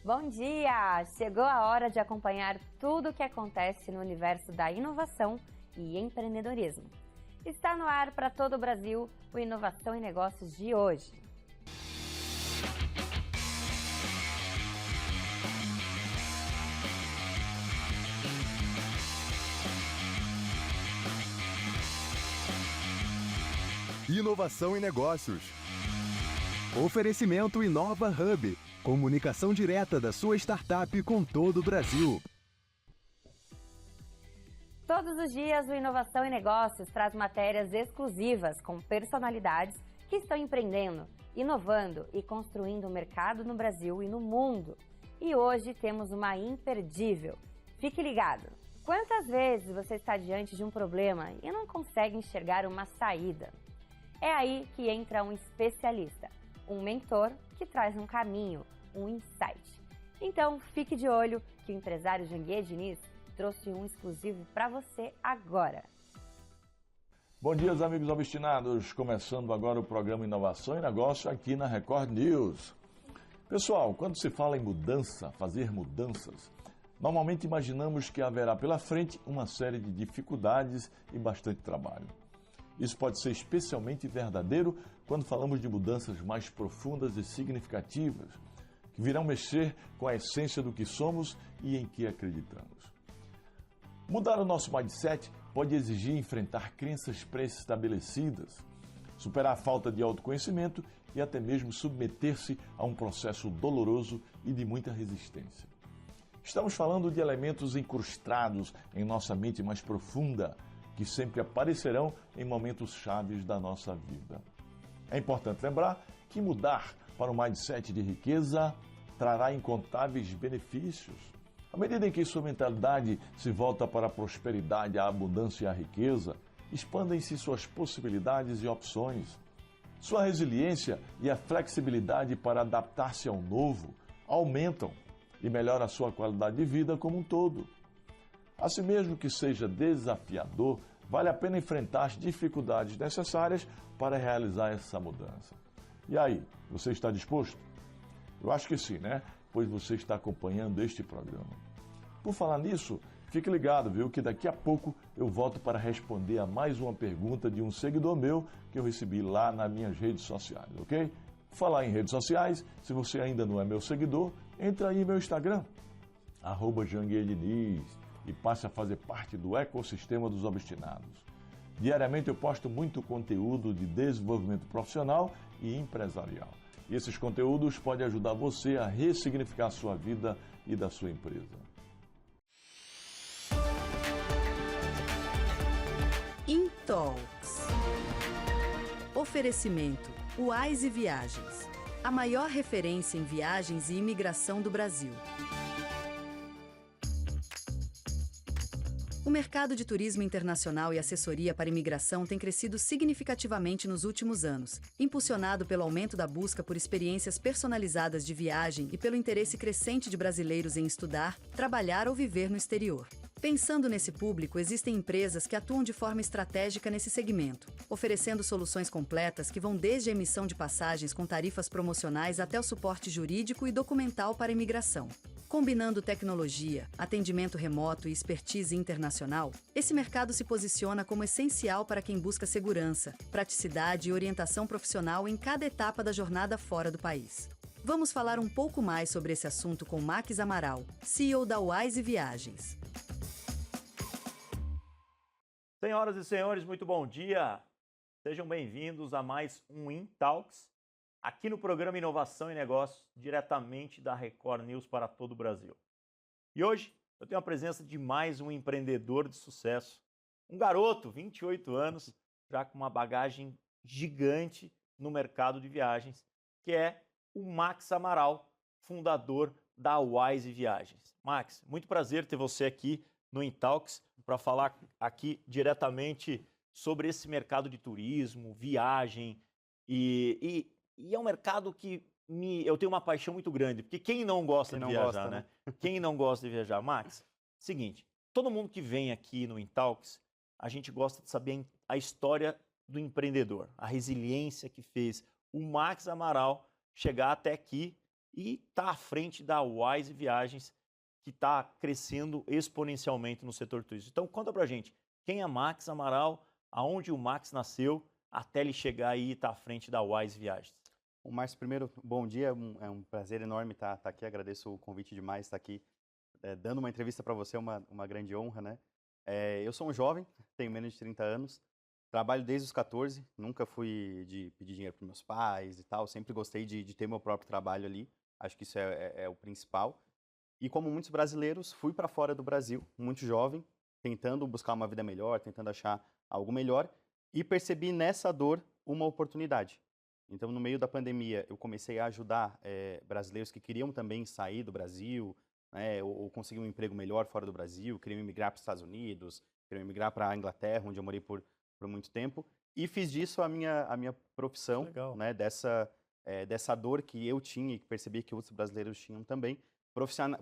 Bom dia! Chegou a hora de acompanhar tudo o que acontece no universo da inovação e empreendedorismo. Está no ar para todo o Brasil o Inovação e Negócios de hoje. Inovação e Negócios. Oferecimento Inova Hub. Comunicação direta da sua startup com todo o Brasil. Todos os dias, o Inovação e Negócios traz matérias exclusivas com personalidades que estão empreendendo, inovando e construindo o mercado no Brasil e no mundo. E hoje temos uma imperdível. Fique ligado! Quantas vezes você está diante de um problema e não consegue enxergar uma saída? É aí que entra um especialista, um mentor que traz um caminho, um insight. Então, fique de olho que o empresário Janguier Diniz trouxe um exclusivo para você agora. Bom dia, amigos obstinados. Começando agora o programa Inovação e Negócio aqui na Record News. Pessoal, quando se fala em mudança, fazer mudanças, normalmente imaginamos que haverá pela frente uma série de dificuldades e bastante trabalho. Isso pode ser especialmente verdadeiro quando falamos de mudanças mais profundas e significativas, que virão mexer com a essência do que somos e em que acreditamos. Mudar o nosso mindset pode exigir enfrentar crenças pré-estabelecidas, superar a falta de autoconhecimento e até mesmo submeter-se a um processo doloroso e de muita resistência. Estamos falando de elementos incrustados em nossa mente mais profunda, que sempre aparecerão em momentos chaves da nossa vida. É importante lembrar que mudar para um mindset de riqueza trará incontáveis benefícios. À medida em que sua mentalidade se volta para a prosperidade, a abundância e a riqueza, expandem-se suas possibilidades e opções. Sua resiliência e a flexibilidade para adaptar-se ao novo aumentam e melhora a sua qualidade de vida como um todo. Assim mesmo que seja desafiador, vale a pena enfrentar as dificuldades necessárias para realizar essa mudança. E aí, você está disposto? Eu acho que sim, né? Pois você está acompanhando este programa. Por falar nisso, fique ligado, viu? Que daqui a pouco eu volto para responder a mais uma pergunta de um seguidor meu que eu recebi lá nas minhas redes sociais, ok? Por falar em redes sociais, se você ainda não é meu seguidor, entra aí no meu Instagram, @JanguierDiniz, e passe a fazer parte do ecossistema dos obstinados. Diariamente eu posto muito conteúdo de desenvolvimento profissional e empresarial. E esses conteúdos podem ajudar você a ressignificar a sua vida e da sua empresa. Intalks. Oferecimento Wise Viagens, a maior referência em viagens e imigração do Brasil. O mercado de turismo internacional e assessoria para imigração tem crescido significativamente nos últimos anos, impulsionado pelo aumento da busca por experiências personalizadas de viagem e pelo interesse crescente de brasileiros em estudar, trabalhar ou viver no exterior. Pensando nesse público, existem empresas que atuam de forma estratégica nesse segmento, oferecendo soluções completas que vão desde a emissão de passagens com tarifas promocionais até o suporte jurídico e documental para a imigração. Combinando tecnologia, atendimento remoto e expertise internacional, esse mercado se posiciona como essencial para quem busca segurança, praticidade e orientação profissional em cada etapa da jornada fora do país. Vamos falar um pouco mais sobre esse assunto com Max Amaral, CEO da Wise Viagens. Senhoras e senhores, muito bom dia! Sejam bem-vindos a mais um Intalks, aqui no programa Inovação e Negócios, diretamente da Record News para todo o Brasil. E hoje eu tenho a presença de mais um empreendedor de sucesso, um garoto, 28 anos, já com uma bagagem gigante no mercado de viagens, que é o Max Amaral, fundador da Wise Viagens. Max, muito prazer ter você aqui no Intalks para falar aqui diretamente sobre esse mercado de turismo, viagem e é um mercado que eu tenho uma paixão muito grande, porque quem não gosta de viajar, né? Quem não gosta de viajar? Max, seguinte, todo mundo que vem aqui no Intalks, a gente gosta de saber a história do empreendedor, a resiliência que fez o Max Amaral chegar até aqui e está à frente da Wise Viagens, que está crescendo exponencialmente no setor turístico. Então, conta pra gente, quem é Max Amaral, aonde o Max nasceu, até ele chegar aí e estar à frente da Wise Viagens. O Márcio, primeiro, bom dia, é um prazer enorme estar aqui, agradeço o convite demais, estar aqui dando uma entrevista para você, uma grande honra, né? Eu sou um jovem, tenho menos de 30 anos, trabalho desde os 14, nunca fui de pedir dinheiro para meus pais e tal, sempre gostei de ter meu próprio trabalho ali, acho que isso é o principal. E como muitos brasileiros, fui para fora do Brasil, muito jovem, tentando buscar uma vida melhor, tentando achar algo melhor, e percebi nessa dor uma oportunidade. Então, no meio da pandemia, eu comecei a ajudar brasileiros que queriam também sair do Brasil, né, ou conseguir um emprego melhor fora do Brasil, queriam emigrar para os Estados Unidos, queriam emigrar para a Inglaterra, onde eu morei por muito tempo, e fiz disso a minha profissão, né, dessa dor que eu tinha e que percebi que outros brasileiros tinham também.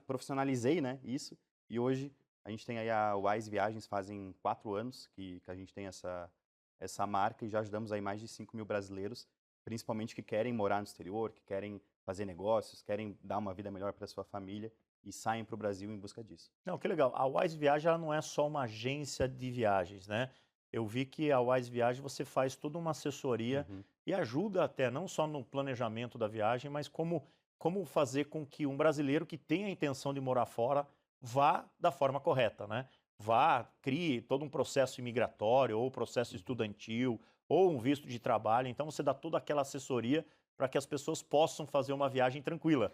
Profissionalizei, né, isso, e hoje a gente tem aí a Wise Viagens, fazem 4 anos que a gente tem essa marca e já ajudamos aí mais de 5 mil brasileiros, principalmente que querem morar no exterior, que querem fazer negócios, querem dar uma vida melhor para sua família e saem para o Brasil em busca disso. Não, que legal. A Wise Viagem ela não é só uma agência de viagens, né? Eu vi que a Wise Viagem você faz toda uma assessoria e ajuda até não só no planejamento da viagem, mas como fazer com que um brasileiro que tem a intenção de morar fora vá da forma correta, né? Crie todo um processo imigratório ou processo estudantil ou um visto de trabalho. Então você dá toda aquela assessoria para que as pessoas possam fazer uma viagem tranquila.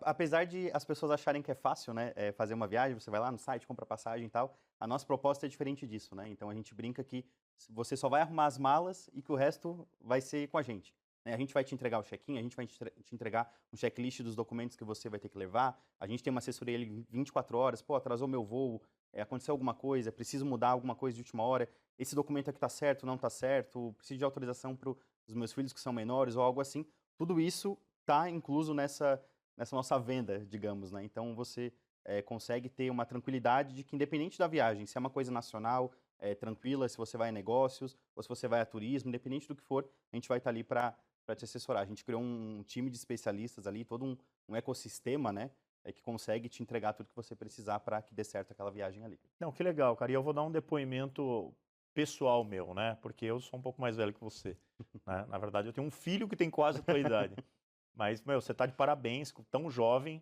Apesar de as pessoas acharem que é fácil, né, fazer uma viagem, você vai lá no site, compra passagem e tal, a nossa proposta é diferente disso, né? Então a gente brinca que você só vai arrumar as malas e que o resto vai ser com a gente. A gente vai te entregar o check-in, a gente vai te entregar um checklist dos documentos que você vai ter que levar, a gente tem uma assessoria ali 24 horas, pô, atrasou meu voo, aconteceu alguma coisa, preciso mudar alguma coisa de última hora, esse documento aqui tá certo, não tá certo, preciso de autorização para os meus filhos que são menores ou algo assim. Tudo isso tá incluso nessa nossa venda, digamos, né? Então você consegue ter uma tranquilidade de que independente da viagem, se é uma coisa nacional, tranquila, se você vai a negócios ou se você vai a turismo, independente do que for, a gente vai estar ali para te assessorar. A gente criou um time de especialistas ali, todo um ecossistema, né? Que consegue te entregar tudo que você precisar para que dê certo aquela viagem ali. Não, que legal, cara. E eu vou dar um depoimento pessoal meu, né? Porque eu sou um pouco mais velho que você. Né? Na verdade, eu tenho um filho que tem quase a tua idade. Mas, meu, você está de parabéns, tão jovem,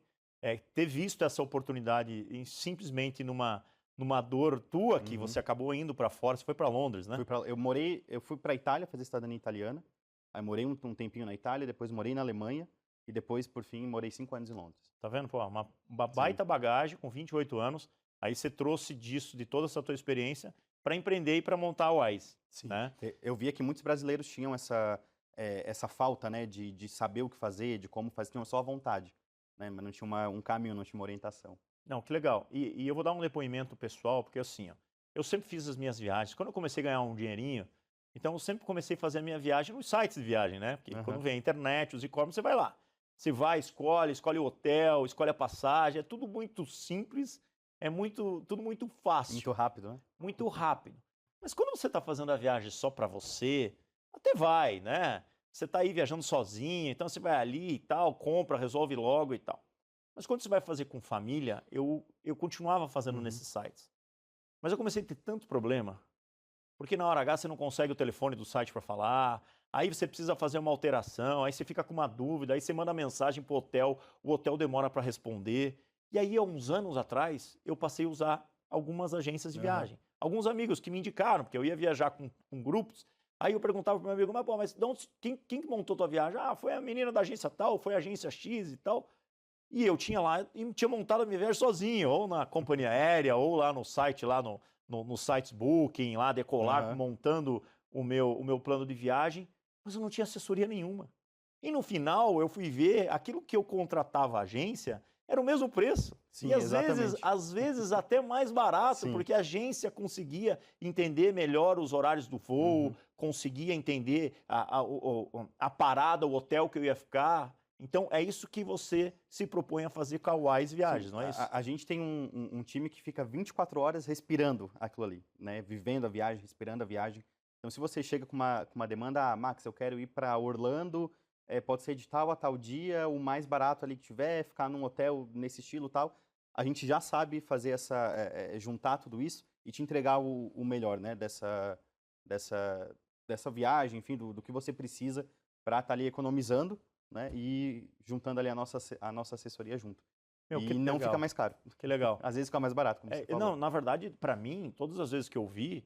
ter visto essa oportunidade simplesmente numa dor tua, que você acabou indo para fora. Você foi para Londres, né? Eu fui para a Itália fazer cidadania italiana. Aí morei um tempinho na Itália, depois morei na Alemanha e depois, por fim, morei 5 anos em Londres. Tá vendo? Pô, uma baita bagagem com 28 anos. Aí você trouxe disso, de toda essa tua experiência, para empreender e para montar a Wise. Sim. Né? Eu via que muitos brasileiros tinham essa falta, né, de saber o que fazer, de como fazer, tinham só a vontade, né, mas não tinha um caminho, não tinha uma orientação. Não, que legal. E eu vou dar um depoimento pessoal, porque assim, ó, eu sempre fiz as minhas viagens. Quando eu comecei a ganhar um dinheirinho, então eu sempre comecei a fazer a minha viagem nos sites de viagem, né? Porque quando vem a internet, os e-commerce, você vai lá. Você vai, escolhe o hotel, escolhe a passagem, é tudo muito simples, tudo muito fácil. Muito rápido, né? Muito rápido. Mas quando você está fazendo a viagem só para você, até vai, né? Você está aí viajando sozinho, então você vai ali e tal, compra, resolve logo e tal. Mas quando você vai fazer com família, eu continuava fazendo nesses sites. Mas eu comecei a ter tanto problema, porque na hora H você não consegue o telefone do site para falar, aí você precisa fazer uma alteração, aí você fica com uma dúvida, aí você manda mensagem para o hotel demora para responder. E aí, há uns anos atrás, eu passei a usar algumas agências de viagem. Alguns amigos que me indicaram, porque eu ia viajar com grupos, aí eu perguntava para o meu amigo, mas quem que montou tua viagem? Ah, foi a menina da agência tal, foi a agência X e tal. E eu tinha lá, e tinha montado a minha viagem sozinho, ou na companhia aérea, ou lá no site, lá no sites Booking, lá Decolar, montando o meu plano de viagem, mas eu não tinha assessoria nenhuma. E no final, eu fui ver, aquilo que eu contratava a agência era o mesmo preço. Sim, e às vezes até mais barato, porque a agência conseguia entender melhor os horários do voo, conseguia entender a parada, o hotel que eu ia ficar. Então, é isso que você se propõe a fazer com a Wise Viagens, não é isso? A gente tem um time que fica 24 horas respirando aquilo ali, né? Vivendo a viagem, respirando a viagem. Então, se você chega com uma demanda, Max, eu quero ir para Orlando pode ser de tal a tal dia, o mais barato ali que tiver, ficar num hotel nesse estilo e tal. A gente já sabe fazer juntar tudo isso e te entregar o melhor, né, dessa viagem, enfim, do que você precisa para estar ali economizando, né, e juntando ali a nossa assessoria junto. Meu, E que não legal. fica mais caro. Que legal. Às vezes fica mais barato, como você falou. Não, na verdade, para mim, todas as vezes que eu vi,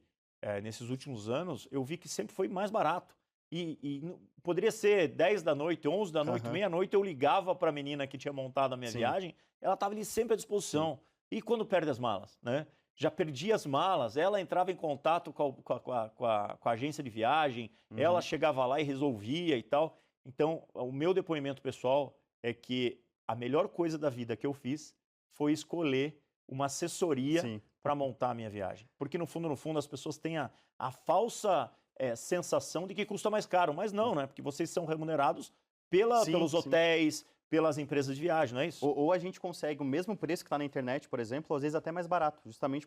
nesses últimos anos, eu vi que sempre foi mais barato. E poderia ser 10 da noite, 11 da noite, meia-noite, eu ligava para a menina que tinha montado a minha viagem, ela estava ali sempre à disposição. Sim. E quando perde as malas, né? Já perdi as malas, ela entrava em contato com a agência de viagem, ela chegava lá e resolvia e tal. Então, o meu depoimento pessoal é que a melhor coisa da vida que eu fiz foi escolher uma assessoria para montar a minha viagem. Porque, no fundo, as pessoas têm a falsa sensação de que custa mais caro. Mas não, né? Porque vocês são remunerados pelos hotéis, pelas empresas de viagem, não é isso? Ou a gente consegue o mesmo preço que está na internet, por exemplo, às vezes até mais barato. Justamente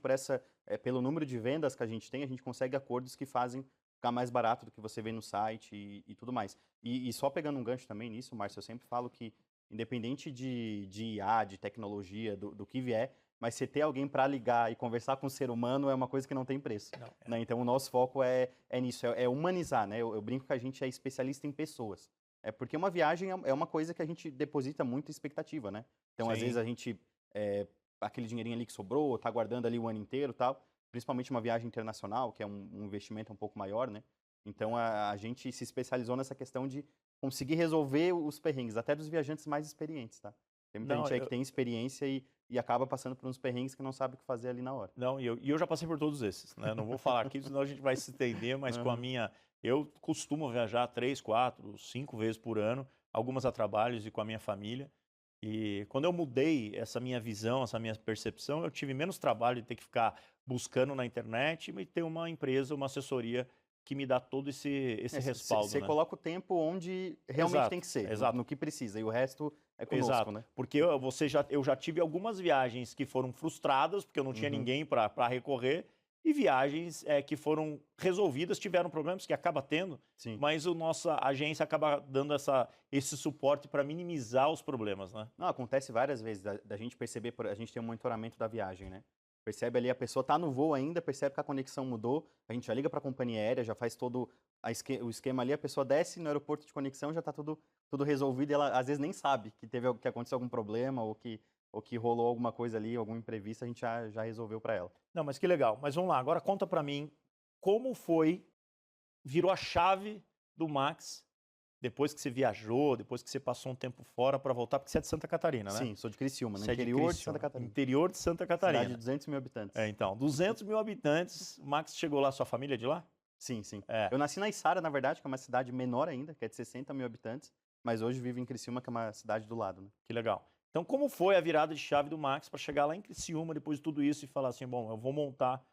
pelo número de vendas que a gente consegue acordos que fazem ficar mais barato do que você vê no site e tudo mais. E só pegando um gancho também nisso, Márcio, eu sempre falo que, independente de IA, de tecnologia, do que vier, mas você ter alguém para ligar e conversar com o ser humano é uma coisa que não tem preço. Não, né? Então, o nosso foco é nisso, é humanizar, né? Eu brinco que a gente é especialista em pessoas. Porque uma viagem é uma coisa que a gente deposita muita expectativa, né? Então, às vezes, a gente, aquele dinheirinho ali que sobrou, tá guardando ali o ano inteiro e tal, principalmente uma viagem internacional, que é um investimento um pouco maior, né? Então, a gente se especializou nessa questão de conseguir resolver os perrengues, até dos viajantes mais experientes, tá? Tem muita gente aí que tem experiência e acaba passando por uns perrengues que não sabe o que fazer ali na hora. Não, e eu já passei por todos esses, né? Não vou falar aqui, senão a gente vai se estender, mas com a minha... Eu costumo viajar 3, 4, 5 vezes por ano, algumas a trabalhos e com a minha família. E quando eu mudei essa minha visão, essa minha percepção, eu tive menos trabalho de ter que ficar buscando na internet e ter uma empresa, uma assessoria que me dá todo esse respaldo. Você coloca o tempo onde realmente tem que ser, no que precisa, e o resto é conosco, né? Porque eu já tive algumas viagens que foram frustradas, porque eu não tinha ninguém para recorrer, e viagens que foram resolvidas, tiveram problemas, que acaba tendo, mas a nossa agência acaba dando esse suporte para minimizar os problemas, né? Não, acontece várias vezes da gente perceber, a gente tem um monitoramento da viagem, né? Percebe ali, a pessoa está no voo ainda, percebe que a conexão mudou, a gente já liga para a companhia aérea, já faz todo o esquema ali, a pessoa desce no aeroporto de conexão, já está tudo resolvido e ela às vezes nem sabe que aconteceu algum problema ou que rolou alguma coisa ali, algum imprevisto, a gente já resolveu para ela. Não, mas que legal. Mas vamos lá, agora conta para mim como virou a chave do Max depois que você viajou, depois que você passou um tempo fora para voltar, porque você é de Santa Catarina, né? Sim, sou de Criciúma, no interior de Santa Catarina. Interior de Santa Catarina. Cidade de 200 mil habitantes. Então, 200 mil habitantes, o Max chegou lá, sua família é de lá? Sim. Eu nasci na Içara, na verdade, que é uma cidade menor ainda, que é de 60 mil habitantes, mas hoje vivo em Criciúma, que é uma cidade do lado, né? Que legal. Então, como foi a virada de chave do Max para chegar lá em Criciúma, depois de tudo isso, e falar assim, bom, eu vou montar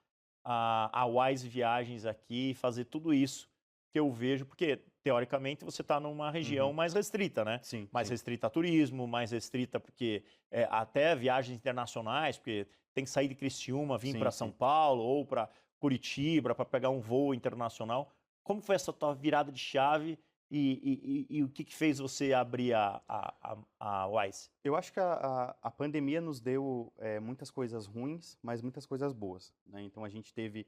a Wise Viagens aqui, fazer tudo isso que eu vejo, porque, teoricamente, você está numa região mais restrita, né? Sim. Mais restrita a turismo, mais restrita porque até viagens internacionais, porque tem que sair de Criciúma, vir para São Paulo ou para Curitiba, para pegar um voo internacional. Como foi essa tua virada de chave e o que fez você abrir a Wise? Eu acho que a pandemia nos deu muitas coisas ruins, mas muitas coisas boas, né? Então, a gente teve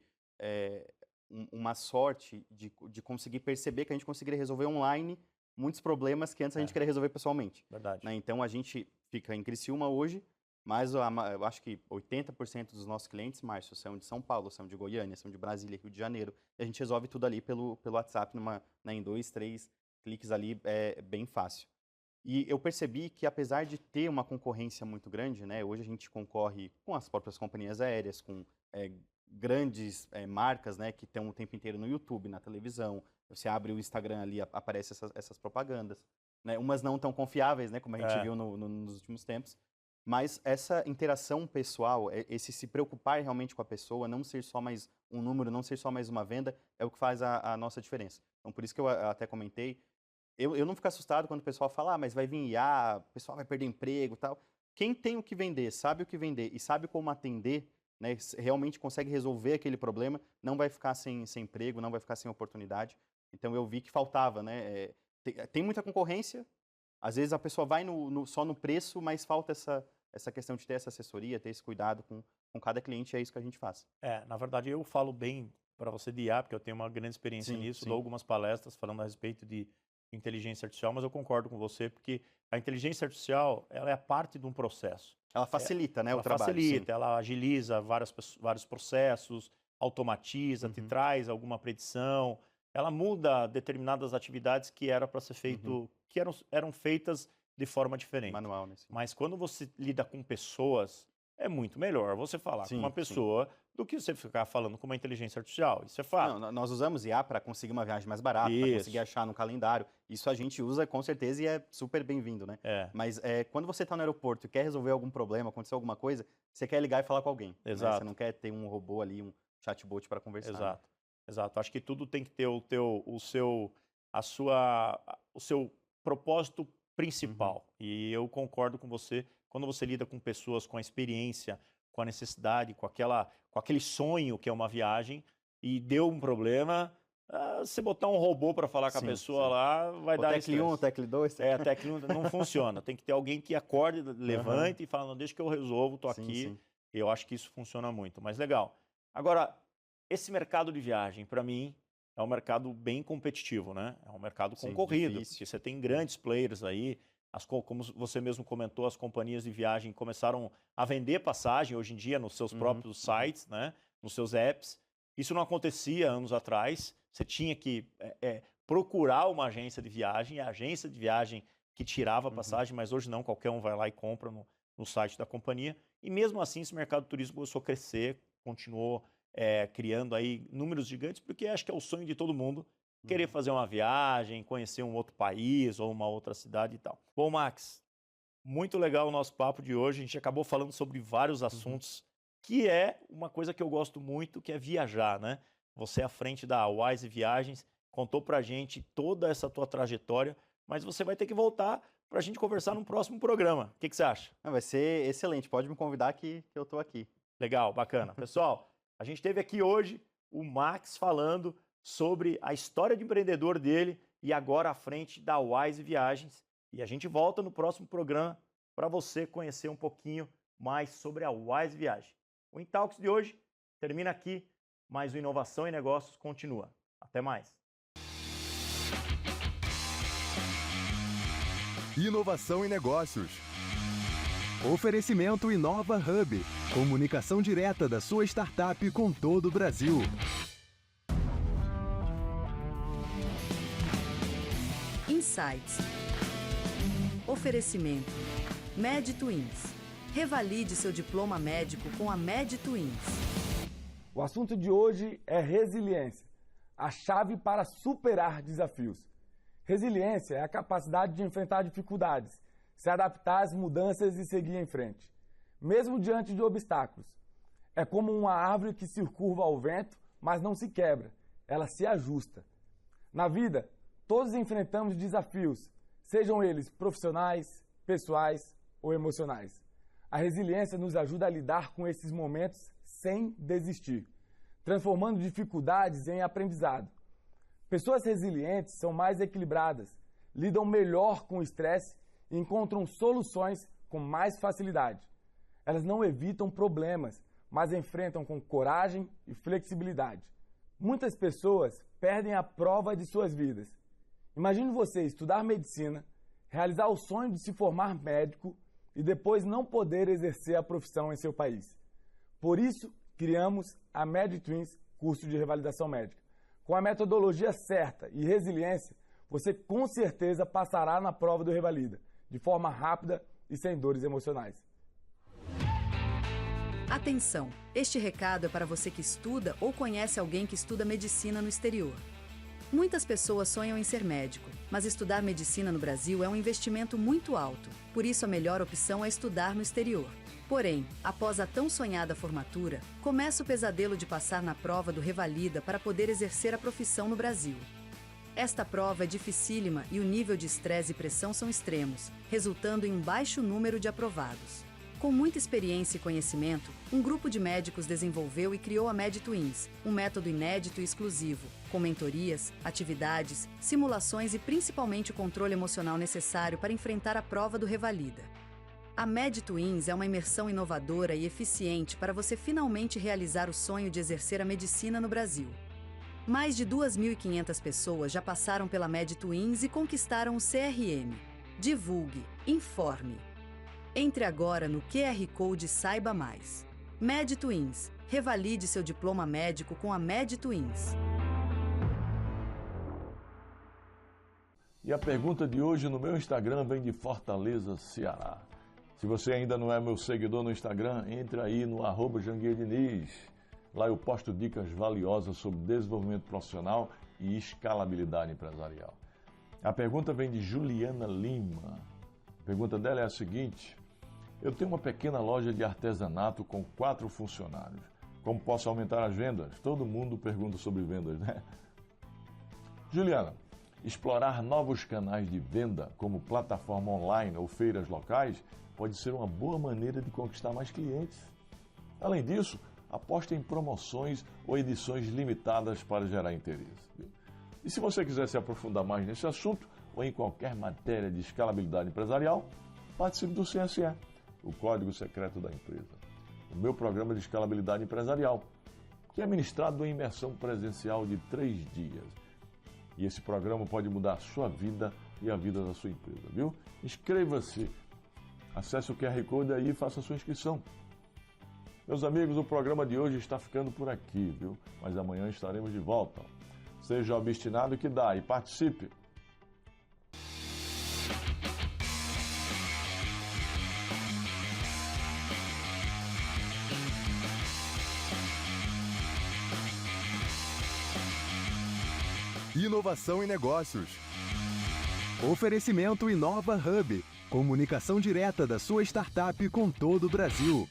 uma sorte de conseguir perceber que a gente conseguiria resolver online muitos problemas que antes a gente queria resolver pessoalmente. Verdade. Né? Então, a gente fica em Criciúma hoje, mas eu acho que 80% dos nossos clientes, Márcio, são de São Paulo, são de Goiânia, são de Brasília, Rio de Janeiro, e a gente resolve tudo ali pelo WhatsApp, em 2, 3 cliques ali, é bem fácil. E eu percebi que, apesar de ter uma concorrência muito grande, né, hoje a gente concorre com as próprias companhias aéreas, com grandes marcas, né, que estão o tempo inteiro no YouTube, na televisão. Você abre o Instagram ali, aparecem essas propagandas. Né, umas não tão confiáveis, né, como a gente viu nos últimos tempos. Mas essa interação pessoal, esse se preocupar realmente com a pessoa, não ser só mais um número, não ser só mais uma venda, é o que faz a nossa diferença. Então, por isso que eu até comentei, eu não fico assustado quando o pessoal fala, mas vai vir IA, o pessoal vai perder emprego e tal. Quem tem o que vender, sabe o que vender e sabe como atender, né, realmente consegue resolver aquele problema, não vai ficar sem emprego, não vai ficar sem oportunidade. Então, eu vi que faltava, né, tem muita concorrência, às vezes a pessoa vai só no preço, mas falta essa questão de ter essa assessoria, ter esse cuidado com cada cliente, é isso que a gente faz. Na verdade, eu falo bem para você de IA, porque eu tenho uma grande experiência nisso, dou algumas palestras falando a respeito de inteligência artificial, mas eu concordo com você, porque a inteligência artificial, ela é parte de um processo. Ela facilita, né, o trabalho. Ela facilita, ela agiliza vários processos, automatiza, te traz alguma predição, ela muda determinadas atividades que era para ser feito, que eram feitas de forma diferente. Manual, né? Sim. Mas quando você lida com pessoas, é muito melhor você falar com uma pessoa do que você ficar falando com uma inteligência artificial. Isso é fato. Não, nós usamos IA para conseguir uma viagem mais barata, para conseguir achar no calendário. Isso a gente usa com certeza e é super bem-vindo, né? Mas quando você está no aeroporto e quer resolver algum problema, aconteceu alguma coisa, você quer ligar e falar com alguém. Exato. Né? Você não quer ter um robô ali, um chatbot para conversar. Exato. Né? Exato. Acho que tudo tem que ter o seu propósito principal. E eu concordo com você. Quando você lida com pessoas com a experiência, com a necessidade, com aquele sonho que é uma viagem, e deu um problema, você botar um robô para falar com a pessoa lá, vai dar estresse. Tecle 1, Tecle 2. Tecle 1 não funciona. Tem que ter alguém que acorde, levante e fala, não, deixa que eu resolvo, tô aqui. E eu acho que isso funciona muito. Mas legal. Agora, esse mercado de viagem, para mim, é um mercado bem competitivo, né? É um mercado concorrido, porque você tem grandes players aí. Como você mesmo comentou, as companhias de viagem começaram a vender passagem hoje em dia nos seus próprios sites, né? Nos seus apps. Isso não acontecia anos atrás. Você tinha que procurar uma agência de viagem, a agência de viagem que tirava a passagem, mas hoje não, qualquer um vai lá e compra no site da companhia. E mesmo assim, esse mercado de turismo começou a crescer, continuou criando aí números gigantes, porque acho que é o sonho de todo mundo, querer fazer uma viagem, conhecer um outro país ou uma outra cidade e tal. Bom, Max, muito legal o nosso papo de hoje. A gente acabou falando sobre vários assuntos, que é uma coisa que eu gosto muito, que é viajar, né? Você à frente da Wise Viagens contou pra gente toda essa tua trajetória, mas você vai ter que voltar pra gente conversar num próximo programa. O que você acha? Vai ser excelente. Pode me convidar que eu tô aqui. Legal, bacana. Pessoal, a gente teve aqui hoje o Max falando sobre a história de empreendedor dele e agora à frente da Wise Viagens. E a gente volta no próximo programa para você conhecer um pouquinho mais sobre a Wise Viagem. O Intalks de hoje termina aqui, mas o Inovação e Negócios continua. Até mais. Inovação e Negócios. Oferecimento Inova Hub. Comunicação direta da sua startup com todo o Brasil. Insights. Oferecimento. MedTwins. Revalide seu diploma médico com a MedTwins. O assunto de hoje é resiliência, a chave para superar desafios. Resiliência é a capacidade de enfrentar dificuldades, se adaptar às mudanças e seguir em frente, mesmo diante de obstáculos. É como uma árvore que se curva ao vento, mas não se quebra, ela se ajusta. Na vida, todos enfrentamos desafios, sejam eles profissionais, pessoais ou emocionais. A resiliência nos ajuda a lidar com esses momentos sem desistir, transformando dificuldades em aprendizado. Pessoas resilientes são mais equilibradas, lidam melhor com o estresse e encontram soluções com mais facilidade. Elas não evitam problemas, mas enfrentam com coragem e flexibilidade. Muitas pessoas perdem a prova de suas vidas. Imagine você estudar medicina, realizar o sonho de se formar médico e depois não poder exercer a profissão em seu país. Por isso, criamos a MedTwins, curso de revalidação médica. Com a metodologia certa e resiliência, você com certeza passará na prova do Revalida, de forma rápida e sem dores emocionais. Atenção! Este recado é para você que estuda ou conhece alguém que estuda medicina no exterior. Muitas pessoas sonham em ser médico, mas estudar medicina no Brasil é um investimento muito alto. Por isso, a melhor opção é estudar no exterior. Porém, após a tão sonhada formatura, começa o pesadelo de passar na prova do Revalida para poder exercer a profissão no Brasil. Esta prova é dificílima e o nível de estresse e pressão são extremos, resultando em um baixo número de aprovados. Com muita experiência e conhecimento, um grupo de médicos desenvolveu e criou a MedTwins, um método inédito e exclusivo, com mentorias, atividades, simulações e principalmente o controle emocional necessário para enfrentar a prova do Revalida. A MedTwins é uma imersão inovadora e eficiente para você finalmente realizar o sonho de exercer a medicina no Brasil. Mais de 2.500 pessoas já passaram pela MedTwins e conquistaram o CRM. Divulgue, informe. Entre agora no QR Code e saiba mais. MedTwins. Revalide seu diploma médico com a MedTwins. E a pergunta de hoje no meu Instagram vem de Fortaleza, Ceará. Se você ainda não é meu seguidor no Instagram, entre aí no @JanguiaDiniz. Lá eu posto dicas valiosas sobre desenvolvimento profissional e escalabilidade empresarial. A pergunta vem de Juliana Lima. A pergunta dela é a seguinte: eu tenho uma pequena loja de artesanato com 4 funcionários. Como posso aumentar as vendas? Todo mundo pergunta sobre vendas, né? Juliana, explorar novos canais de venda, como plataforma online ou feiras locais, pode ser uma boa maneira de conquistar mais clientes. Além disso, aposte em promoções ou edições limitadas para gerar interesse. E se você quiser se aprofundar mais nesse assunto ou em qualquer matéria de escalabilidade empresarial, participe do CSE, o Código Secreto da Empresa, o meu programa de escalabilidade empresarial, que é ministrado em imersão presencial de 3 dias. E esse programa pode mudar a sua vida e a vida da sua empresa, viu? Inscreva-se, acesse o QR Code aí e faça a sua inscrição. Meus amigos, o programa de hoje está ficando por aqui, viu? Mas amanhã estaremos de volta. Seja obstinado que dá e participe. Inovação em negócios. Oferecimento Inova Hub. Comunicação direta da sua startup com todo o Brasil.